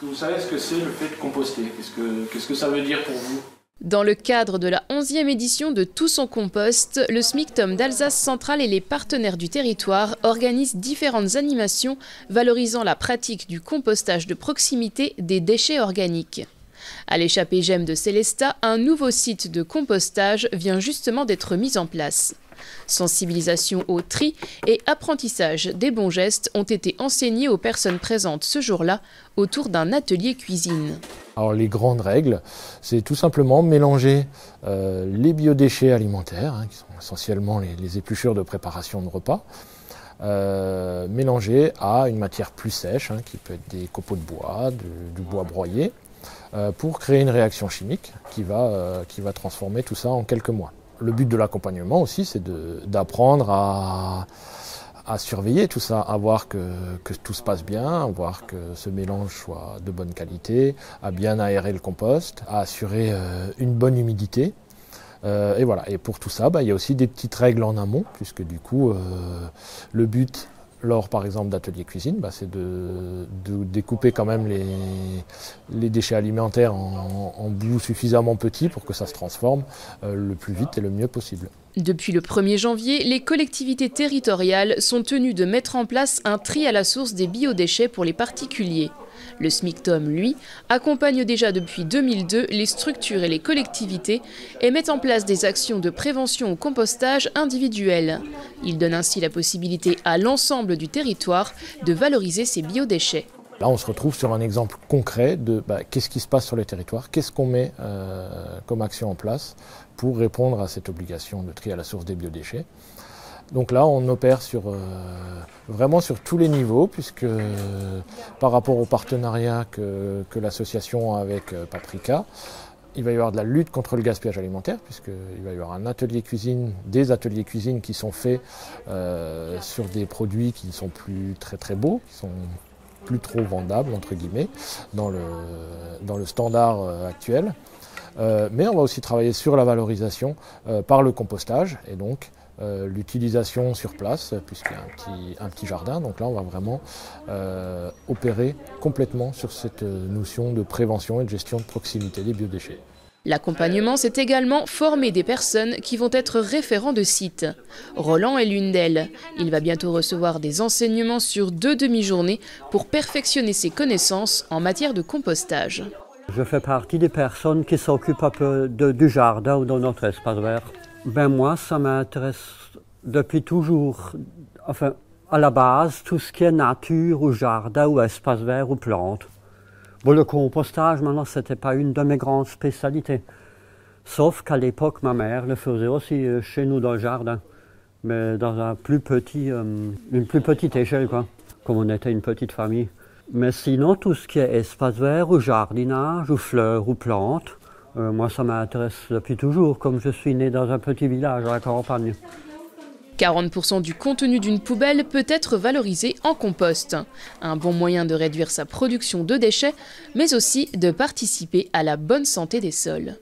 que vous savez ce que c'est le fait de composter? Qu'est-ce que ça veut dire pour vous? Dans le cadre de la 11e édition de Tous en compost, le SMICTOM d'Alsace Centrale et les partenaires du territoire organisent différentes animations valorisant la pratique du compostage de proximité des déchets organiques. À l'échappée Gemme de Célestat, un nouveau site de compostage vient justement d'être mis en place. Sensibilisation au tri et apprentissage des bons gestes ont été enseignés aux personnes présentes ce jour-là autour d'un atelier cuisine. Alors les grandes règles, c'est tout simplement mélanger les biodéchets alimentaires, qui sont essentiellement les épluchures de préparation de repas, mélangés à une matière plus sèche, qui peut être des copeaux de bois, du bois broyé, pour créer une réaction chimique qui va transformer tout ça en quelques mois. Le but de l'accompagnement aussi, c'est d'apprendre à surveiller tout ça, à voir que tout se passe bien, à voir que ce mélange soit de bonne qualité, à bien aérer le compost, à assurer une bonne humidité. Et voilà. Et pour tout ça, il y a aussi des petites règles en amont, puisque du coup, le but, lors par exemple d'ateliers cuisine, c'est de découper quand même les déchets alimentaires en bouts suffisamment petits pour que ça se transforme le plus vite et le mieux possible. Depuis le 1er janvier, les collectivités territoriales sont tenues de mettre en place un tri à la source des biodéchets pour les particuliers. Le SMICTOM, lui, accompagne déjà depuis 2002 les structures et les collectivités et met en place des actions de prévention au compostage individuel. Il donne ainsi la possibilité à l'ensemble du territoire de valoriser ces biodéchets. Là, on se retrouve sur un exemple concret de qu'est-ce qui se passe sur le territoire, qu'est-ce qu'on met comme action en place pour répondre à cette obligation de tri à la source des biodéchets. Donc là, on opère vraiment sur tous les niveaux, puisque par rapport au partenariat que l'association a avec Paprika, il va y avoir de la lutte contre le gaspillage alimentaire, puisqu'il va y avoir des ateliers cuisine qui sont faits sur des produits qui ne sont plus très beaux, qui sont plus trop vendables, entre guillemets, dans le standard actuel. Mais on va aussi travailler sur la valorisation par le compostage, et donc l'utilisation sur place, puisqu'il y a un petit jardin. Donc là, on va vraiment opérer complètement sur cette notion de prévention et de gestion de proximité des biodéchets. L'accompagnement, c'est également former des personnes qui vont être référents de site. Roland est l'une d'elles. Il va bientôt recevoir des enseignements sur 2 demi-journées pour perfectionner ses connaissances en matière de compostage. Je fais partie des personnes qui s'occupent un peu du jardin ou de notre espace vert. Moi, ça m'intéresse depuis toujours, enfin, à la base, tout ce qui est nature ou jardin ou espace vert ou plantes. Bon, le compostage, maintenant, c'était pas une de mes grandes spécialités. Sauf qu'à l'époque, ma mère le faisait aussi chez nous dans le jardin. Mais dans une plus petite échelle, quoi. Comme on était une petite famille. Mais sinon, tout ce qui est espace vert ou jardinage ou fleurs ou plantes, moi, ça m'intéresse depuis toujours, comme je suis né dans un petit village à la campagne. 40% du contenu d'une poubelle peut être valorisé en compost. Un bon moyen de réduire sa production de déchets, mais aussi de participer à la bonne santé des sols.